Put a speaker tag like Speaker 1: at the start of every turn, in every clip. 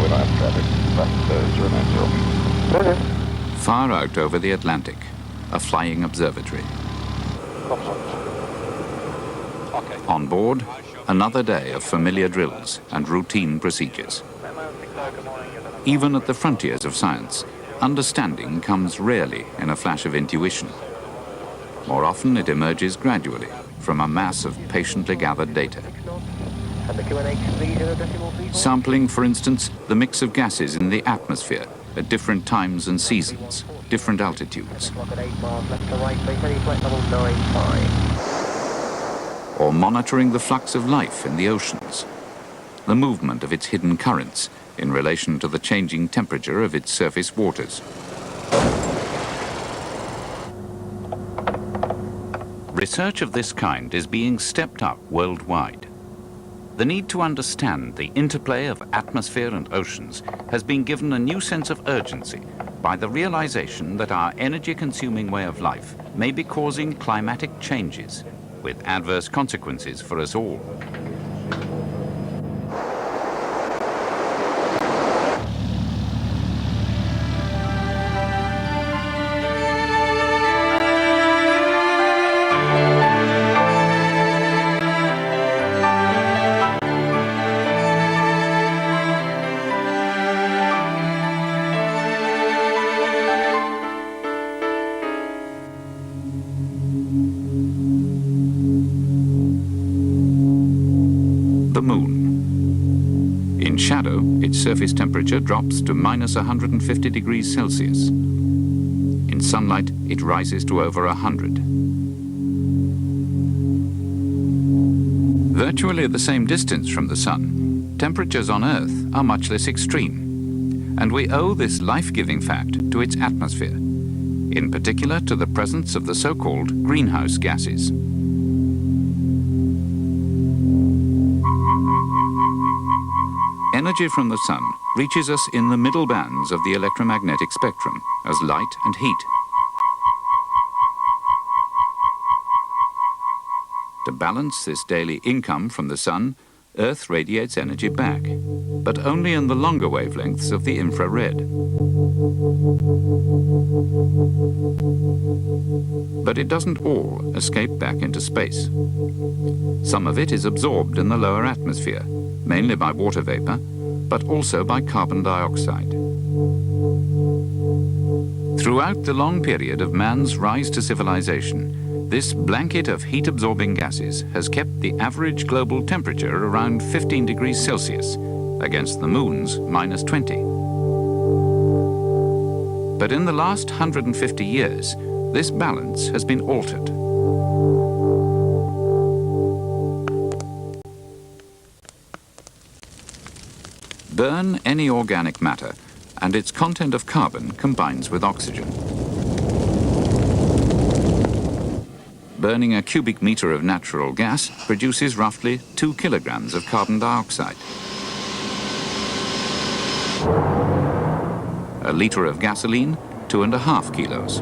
Speaker 1: we don't have traffic. Back 090.
Speaker 2: Far out over the Atlantic, a flying observatory. On board, another day of familiar drills and routine procedures. Even at the frontiers of science, understanding comes rarely in a flash of intuition. More often it emerges gradually from a mass of patiently gathered data. Sampling, for instance, the mix of gases in the atmosphere at different times and seasons, different altitudes. Or monitoring the flux of life in the oceans, the movement of its hidden currents in relation to the changing temperature of its surface waters. Research of this kind is being stepped up worldwide. The need to understand the interplay of atmosphere and oceans has been given a new sense of urgency by the realization that our energy-consuming way of life may be causing climatic changes with adverse consequences for us all. Surface temperature drops to minus 150 degrees Celsius. In sunlight, it rises to over 100. Virtually at the same distance from the sun, temperatures on Earth are much less extreme, and we owe this life-giving fact to its atmosphere, in particular to the presence of the so-called greenhouse gases. Energy from the sun reaches us in the middle bands of the electromagnetic spectrum as light and heat. To balance this daily income from the sun, Earth radiates energy back, but only in the longer wavelengths of the infrared. But it doesn't all escape back into space. Some of it is absorbed in the lower atmosphere, mainly by water vapor, but also by carbon dioxide. Throughout the long period of man's rise to civilization, this blanket of heat-absorbing gases has kept the average global temperature around 15 degrees Celsius, against the moon's minus 20. But in the last 150 years, this balance has been altered. Burn any organic matter, and its content of carbon combines with oxygen. Burning a cubic meter of natural gas produces roughly 2 kilograms of carbon dioxide. A liter of gasoline, 2.5 kilos.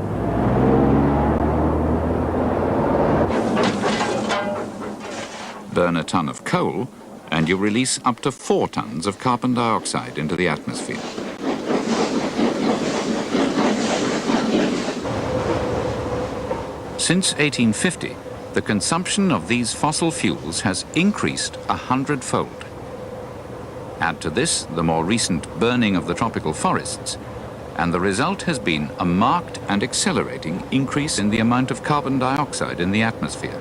Speaker 2: Burn a ton of coal, and you release up to 4 tons of carbon dioxide into the atmosphere. Since 1850, the consumption of these fossil fuels has increased 100-fold. Add to this the more recent burning of the tropical forests, and the result has been a marked and accelerating increase in the amount of carbon dioxide in the atmosphere.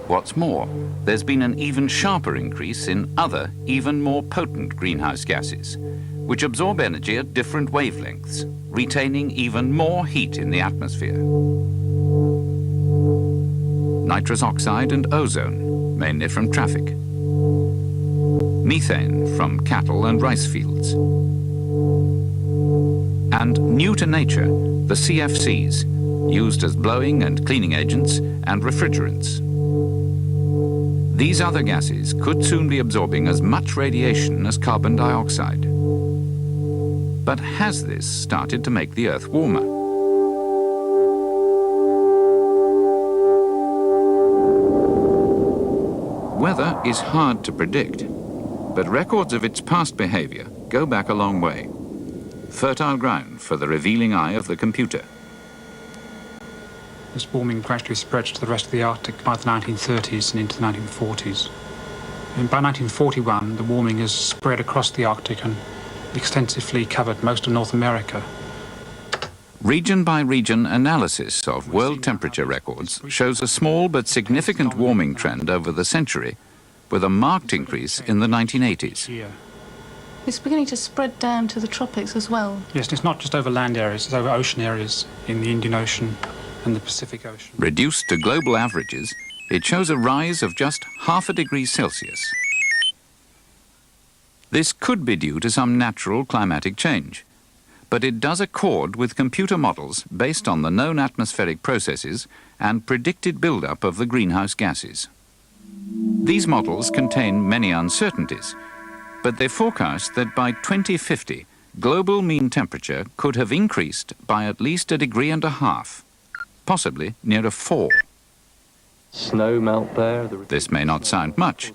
Speaker 2: What's more, there's been an even sharper increase in other, even more potent greenhouse gases, which absorb energy at different wavelengths, retaining even more heat in the atmosphere. Nitrous oxide and ozone, mainly from traffic. Methane from cattle and rice fields. And new to nature, the CFCs, used as blowing and cleaning agents and refrigerants. These other gases could soon be absorbing as much radiation as carbon dioxide. But has this started to make the Earth warmer? Weather is hard to predict. but records of its past behavior go back a long way. Fertile ground for the revealing eye of the computer.
Speaker 1: This warming gradually spread to the rest of the Arctic by the 1930s and into the 1940s. And by 1941, the warming has spread across the Arctic and extensively covered most of North America.
Speaker 2: Region-by-region analysis of world temperature records shows a small but significant warming trend over the century, with a marked increase in the 1980s.
Speaker 3: It's beginning to spread down to the tropics as well.
Speaker 1: Yes, and it's not just over land areas, it's over ocean areas in the Indian Ocean and the Pacific Ocean.
Speaker 2: Reduced to global averages, it shows a rise of just 0.5 degree Celsius. This could be due to some natural climatic change, but it does accord with computer models based on the known atmospheric processes and predicted buildup of the greenhouse gases. These models contain many uncertainties, but they forecast that by 2050, global mean temperature could have increased by at least 1.5 degrees, possibly near 4.
Speaker 4: Snow melt there.
Speaker 2: This may not sound much,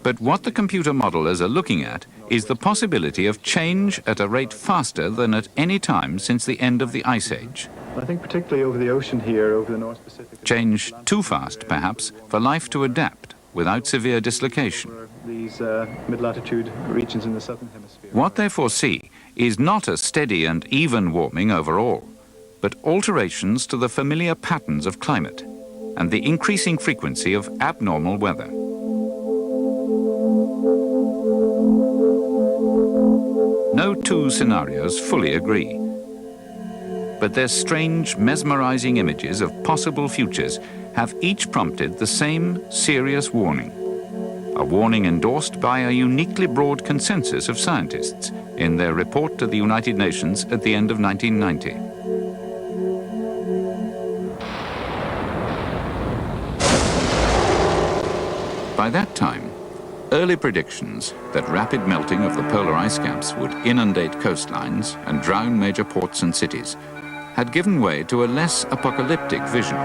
Speaker 2: but what the computer modelers are looking at is the possibility of change at a rate faster than at any time since the end of the Ice Age.
Speaker 5: I think particularly over the ocean here, over the North Pacific.
Speaker 2: Change too fast, perhaps, for life to adapt without severe dislocation.
Speaker 5: These mid-latitude regions in the southern hemisphere.
Speaker 2: What they foresee is not a steady and even warming overall, but alterations to the familiar patterns of climate and the increasing frequency of abnormal weather. No two scenarios fully agree, but their strange, mesmerizing images of possible futures have each prompted the same serious warning. A warning endorsed by a uniquely broad consensus of scientists in their report to the United Nations at the end of 1990. By that time, early predictions that rapid melting of the polar ice caps would inundate coastlines and drown major ports and cities had given way to a less apocalyptic vision.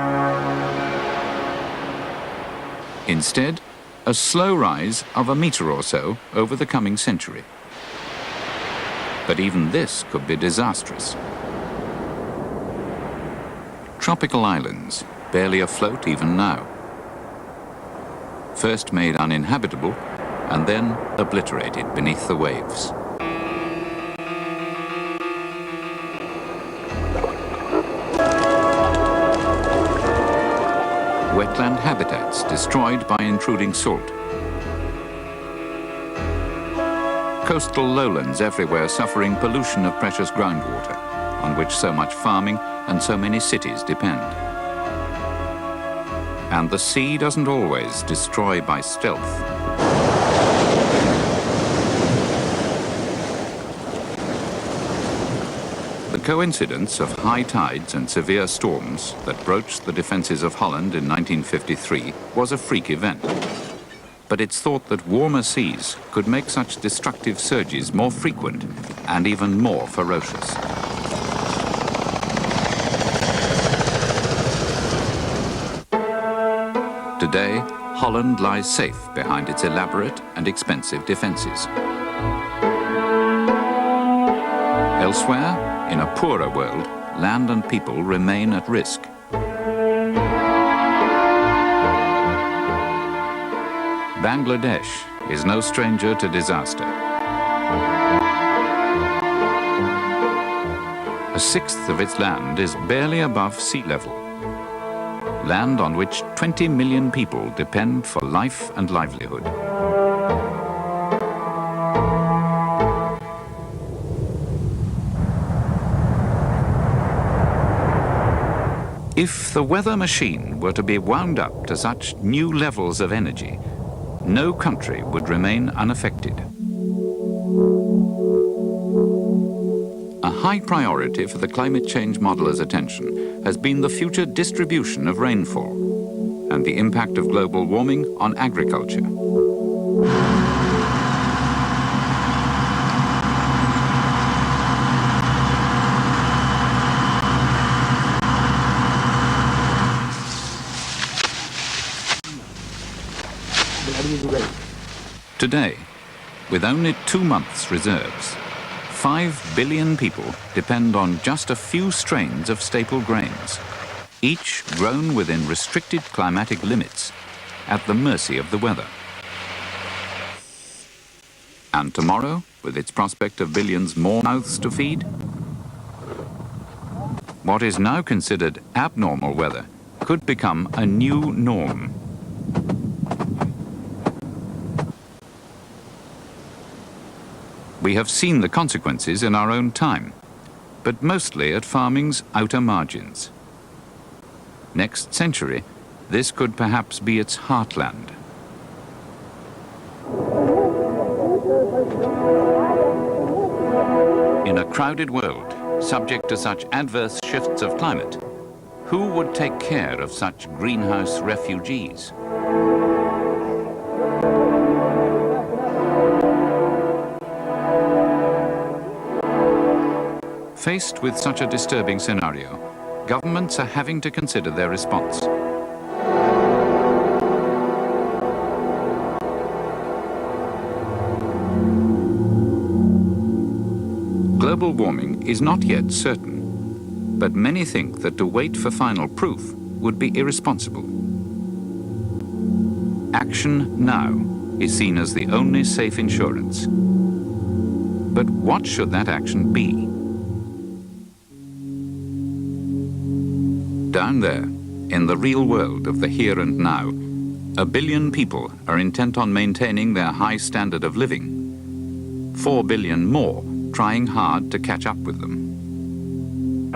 Speaker 2: Instead, a slow rise of 1 meter or so over the coming century. But even this could be disastrous. Tropical islands, barely afloat even now. First made uninhabitable, and then obliterated beneath the waves. Wetland habitats destroyed by intruding salt. Coastal lowlands everywhere suffering pollution of precious groundwater, on which so much farming and so many cities depend. And the sea doesn't always destroy by stealth. The coincidence of high tides and severe storms that broached the defences of Holland in 1953 was a freak event. But it's thought that warmer seas could make such destructive surges more frequent and even more ferocious. Today, Holland lies safe behind its elaborate and expensive defences. Elsewhere, in a poorer world, land and people remain at risk. Bangladesh is no stranger to disaster. 1/6 of its land is barely above sea level. Land on which 20 million people depend for life and livelihood. If the weather machine were to be wound up to such new levels of energy, no country would remain unaffected. A high priority for the climate change modelers' attention has been the future distribution of rainfall and the impact of global warming on agriculture. Today, With only 2 months' reserves, 5 billion people depend on just a few strains of staple grains, each grown within restricted climatic limits, at the mercy of the weather. And tomorrow, with its prospect of billions more mouths to feed? What is now considered abnormal weather could become a new norm. We have seen the consequences in our own time, but mostly at farming's outer margins. Next century, this could perhaps be its heartland. In a crowded world, subject to such adverse shifts of climate, who would take care of such greenhouse refugees? Faced with such a disturbing scenario, governments are having to consider their response. Global warming is not yet certain, but many think that to wait for final proof would be irresponsible. Action now is seen as the only safe insurance. But what should that action be? Down there, in the real world of the here and now, 1 billion people are intent on maintaining their high standard of living. 4 billion more trying hard to catch up with them.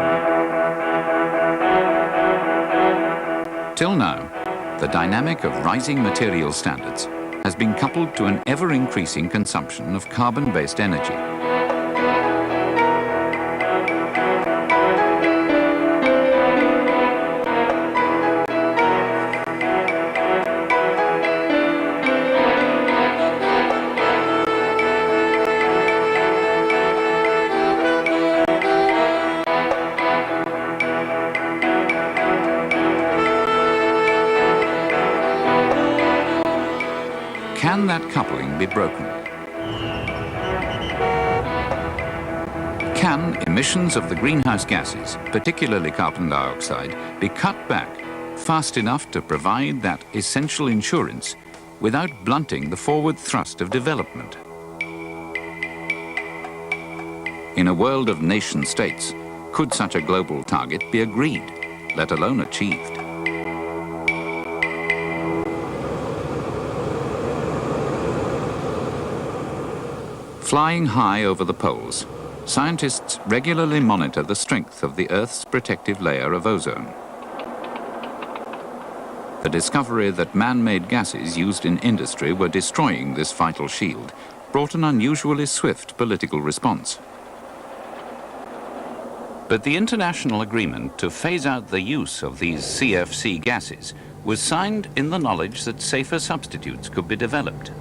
Speaker 2: Till now, the dynamic of rising material standards has been coupled to an ever-increasing consumption of carbon-based energy. Can that coupling be broken? Can emissions of the greenhouse gases, particularly carbon dioxide, be cut back fast enough to provide that essential insurance without blunting the forward thrust of development? In a world of nation states, could such a global target be agreed, let alone achieved? Flying high over the poles, scientists regularly monitor the strength of the Earth's protective layer of ozone. The discovery that man-made gases used in industry were destroying this vital shield brought an unusually swift political response. But the international agreement to phase out the use of these CFC gases was signed in the knowledge that safer substitutes could be developed.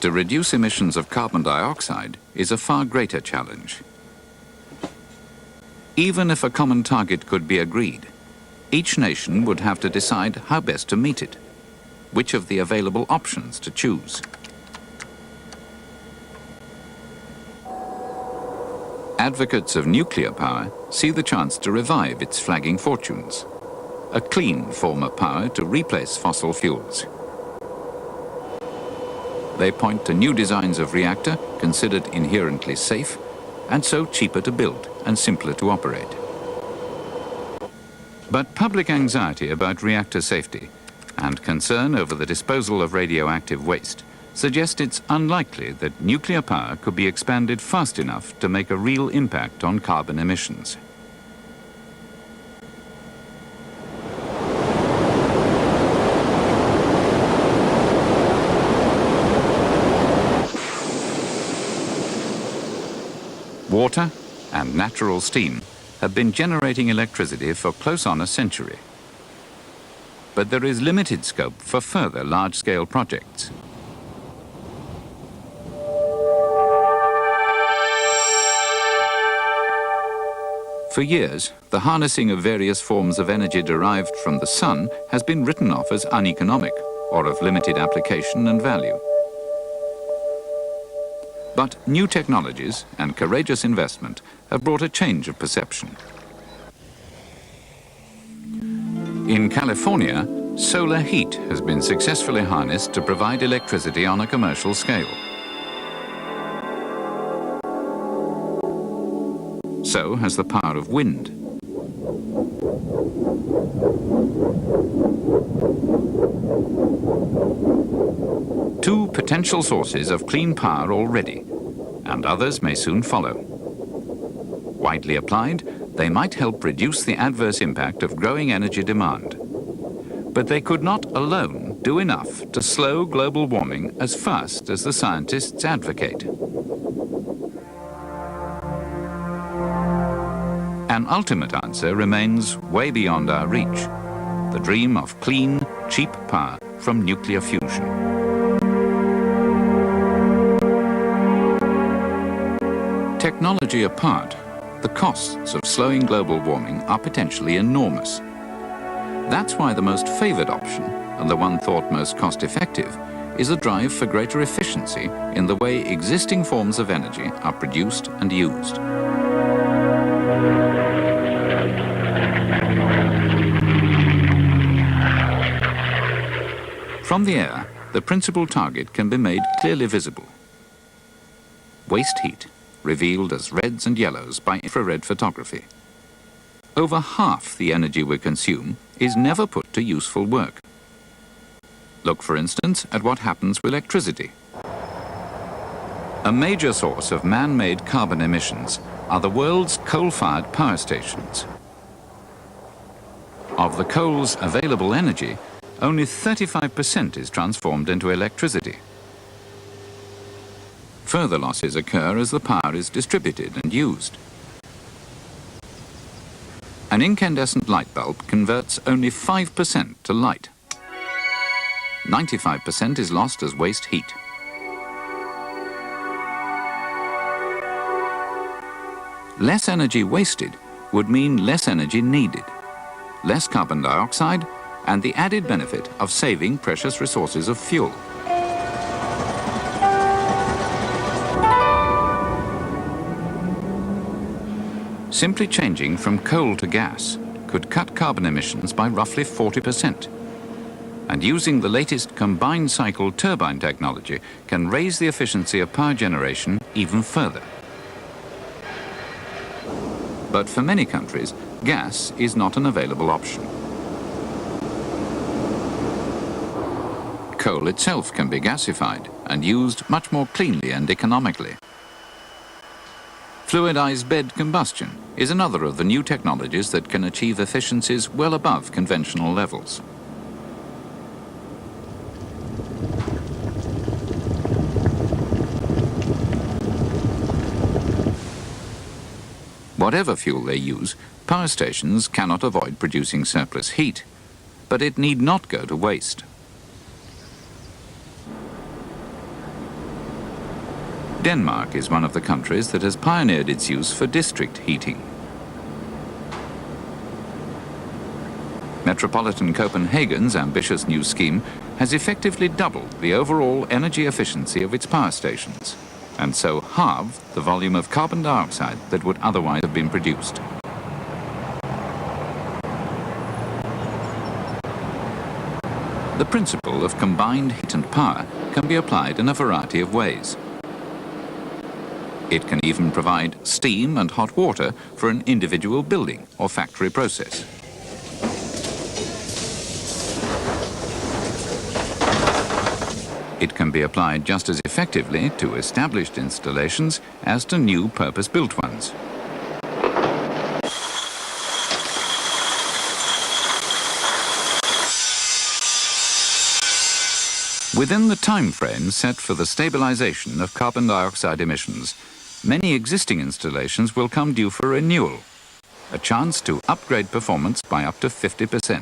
Speaker 2: To reduce emissions of carbon dioxide is a far greater challenge. Even if a common target could be agreed, each nation would have to decide how best to meet it, which of the available options to choose. Advocates of nuclear power see the chance to revive its flagging fortunes, a clean form of power to replace fossil fuels. They point to new designs of reactor considered inherently safe and so cheaper to build and simpler to operate. But public anxiety about reactor safety and concern over the disposal of radioactive waste suggest it's unlikely that nuclear power could be expanded fast enough to make a real impact on carbon emissions. Water and natural steam have been generating electricity for close on a century. But there is limited scope for further large-scale projects. For years, the harnessing of various forms of energy derived from the sun has been written off as uneconomic, or of limited application and value. But new technologies and courageous investment have brought a change of perception. In California, solar heat has been successfully harnessed to provide electricity on a commercial scale. So has the power of wind. Two potential sources of clean power already, and others may soon follow. Widely applied, they might help reduce the adverse impact of growing energy demand. But they could not alone do enough to slow global warming as fast as the scientists advocate. An ultimate answer remains way beyond our reach: the dream of clean, cheap power from nuclear fusion. Technology apart, the costs of slowing global warming are potentially enormous. That's why the most favoured option, and the one thought most cost-effective, is a drive for greater efficiency in the way existing forms of energy are produced and used. From the air, the principal target can be made clearly visible. Waste heat, revealed as reds and yellows by infrared photography. Over half the energy we consume is never put to useful work. Look, for instance, at what happens with electricity. A major source of man-made carbon emissions are the world's coal-fired power stations. Of the coal's available energy, only 35% is transformed into electricity. Further losses occur as the power is distributed and used. An incandescent light bulb converts only 5% to light. 95% is lost as waste heat. Less energy wasted would mean less energy needed, less carbon dioxide, and the added benefit of saving precious resources of fuel. Simply changing from coal to gas could cut carbon emissions by roughly 40%. And using the latest combined cycle turbine technology can raise the efficiency of power generation even further. But for many countries, gas is not an available option. Coal itself can be gasified and used much more cleanly and economically. Fluidized bed combustion is another of the new technologies that can achieve efficiencies well above conventional levels. Whatever fuel they use, power stations cannot avoid producing surplus heat, but it need not go to waste. Denmark is one of the countries that has pioneered its use for district heating. Metropolitan Copenhagen's ambitious new scheme has effectively doubled the overall energy efficiency of its power stations, and so halved the volume of carbon dioxide that would otherwise have been produced. The principle of combined heat and power can be applied in a variety of ways. It can even provide steam and hot water for an individual building or factory process. It can be applied just as effectively to established installations as to new purpose-built ones. Within the time frame set for the stabilization of carbon dioxide emissions, many existing installations will come due for renewal, a chance to upgrade performance by up to 50%.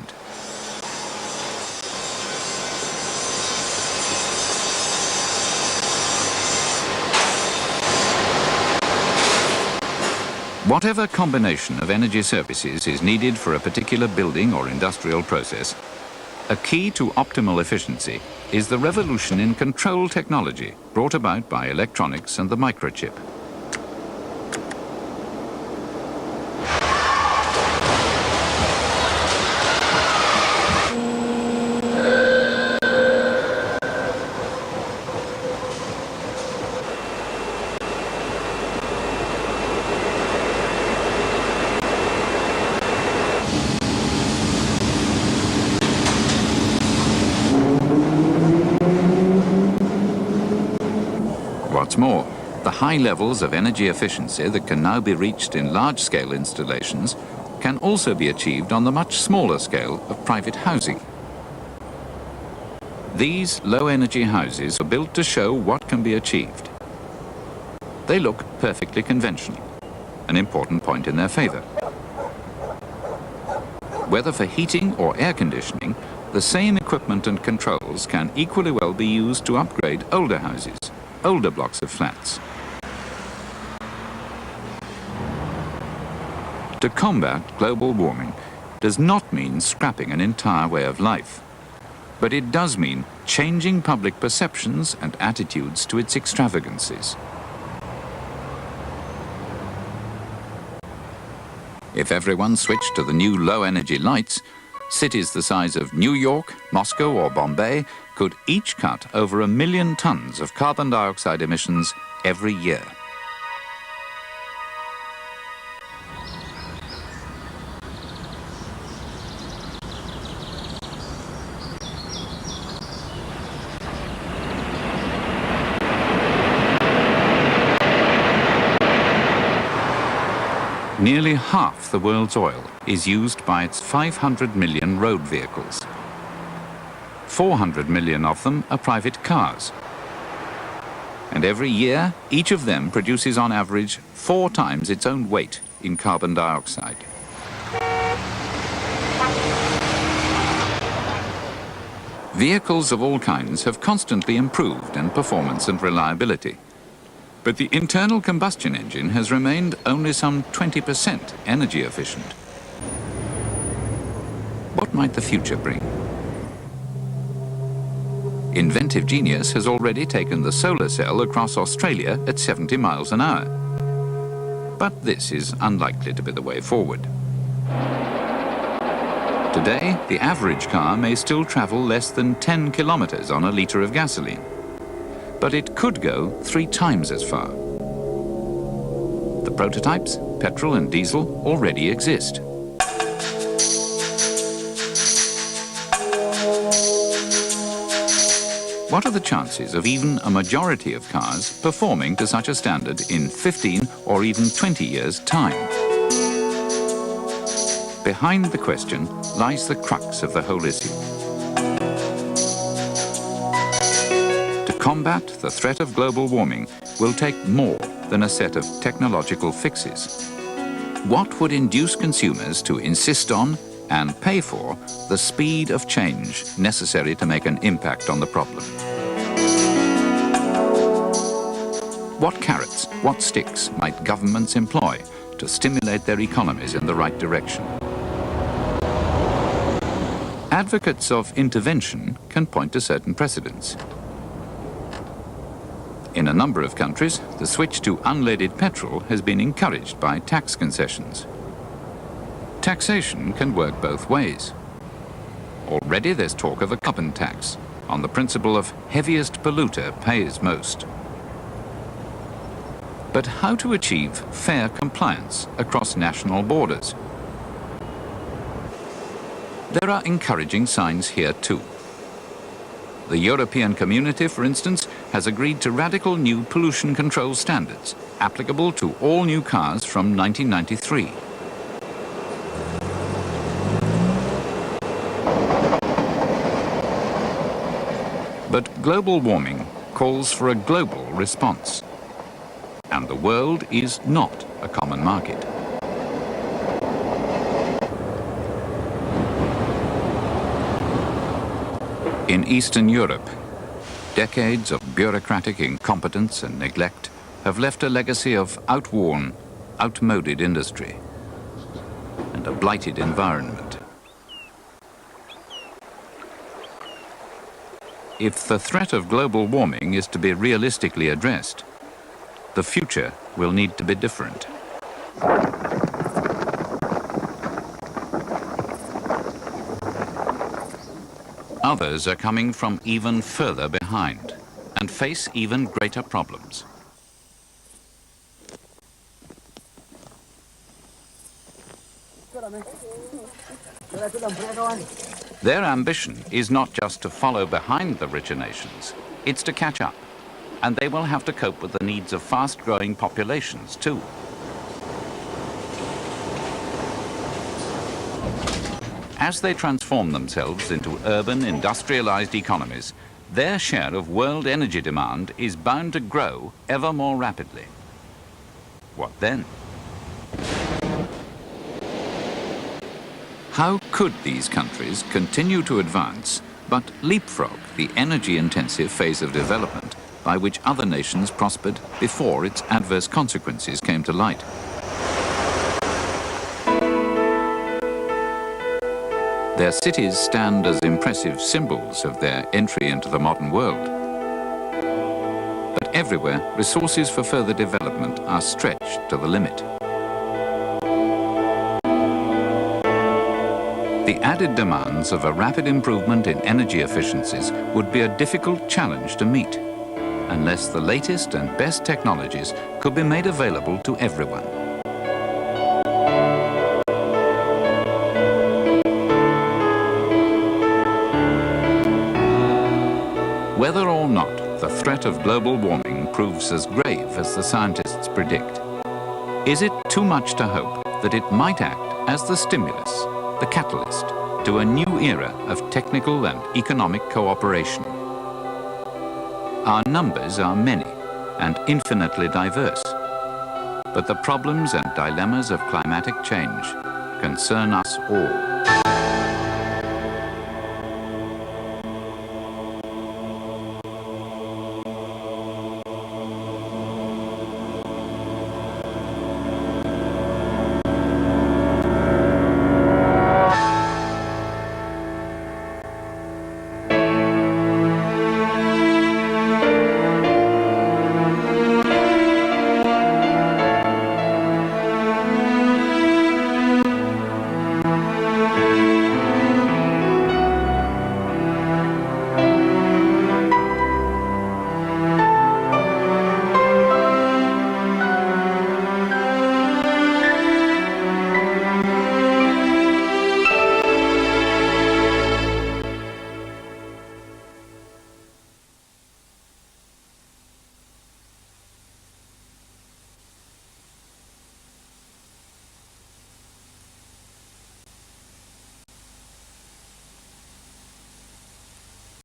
Speaker 2: Whatever combination of energy services is needed for a particular building or industrial process, A key to optimal efficiency is the revolution in control technology brought about by electronics and the microchip. What's more, the high levels of energy efficiency that can now be reached in large-scale installations can also be achieved on the much smaller scale of private housing. These low-energy houses are built to show what can be achieved. They look perfectly conventional, an important point in their favor. Whether for heating or air conditioning, the same equipment and controls can equally well be used to upgrade older houses, older blocks of flats. To combat global warming does not mean scrapping an entire way of life, but it does mean changing public perceptions and attitudes to its extravagancies. If everyone switched to the new low-energy lights, cities the size of New York, Moscow or Bombay could each cut over 1 million tons of carbon dioxide emissions every year. Nearly half the world's oil is used by its 500 million road vehicles. 400 million of them are private cars. And every year, each of them produces on average 4 times its own weight in carbon dioxide. Vehicles of all kinds have constantly improved in performance and reliability. But the internal combustion engine has remained only some 20% energy efficient. What might the future bring? Inventive genius has already taken the solar cell across Australia at 70 miles an hour. But this is unlikely to be the way forward. Today, the average car may still travel less than 10 kilometers on a litre of gasoline. But it could go 3 times as far. The prototypes, petrol and diesel, already exist. What are the chances of even a majority of cars performing to such a standard in 15 or even 20 years' time? Behind the question lies the crux of the whole issue. To combat the threat of global warming will take more than a set of technological fixes. What would induce consumers to insist on and pay for the speed of change necessary to make an impact on the problem? What carrots, what sticks might governments employ to stimulate their economies in the right direction? Advocates of intervention can point to certain precedents. In a number of countries, the switch to unleaded petrol has been encouraged by tax concessions. Taxation can work both ways. Already there's talk of a carbon tax, on the principle of heaviest polluter pays most. But how to achieve fair compliance across national borders? There are encouraging signs here too. The European Community, for instance, has agreed to radical new pollution control standards, applicable to all new cars from 1993. But global warming calls for a global response. And the world is not a common market. In Eastern Europe, decades of bureaucratic incompetence and neglect have left a legacy of outworn, outmoded industry and a blighted environment. if the threat of global warming is to be realistically addressed, the future will need to be different. Others are coming from even further behind and face even greater problems. Their ambition is not just to follow behind the richer nations, it's to catch up. And they will have to cope with the needs of fast-growing populations too. As they transform themselves into urban, industrialized economies, their share of world energy demand is bound to grow ever more rapidly. What then? How could these countries continue to advance but leapfrog the energy-intensive phase of development by which other nations prospered before its adverse consequences came to light? Their cities stand as impressive symbols of their entry into the modern world. But everywhere, resources for further development are stretched to the limit. The added demands of a rapid improvement in energy efficiencies would be a difficult challenge to meet, unless the latest and best technologies could be made available to everyone. Whether or not the threat of global warming proves as grave as the scientists predict, is it too much to hope that it might act as the stimulus, the catalyst, to a new era of technical and economic cooperation? Our numbers are many and infinitely diverse, but the problems and dilemmas of climatic change concern us all.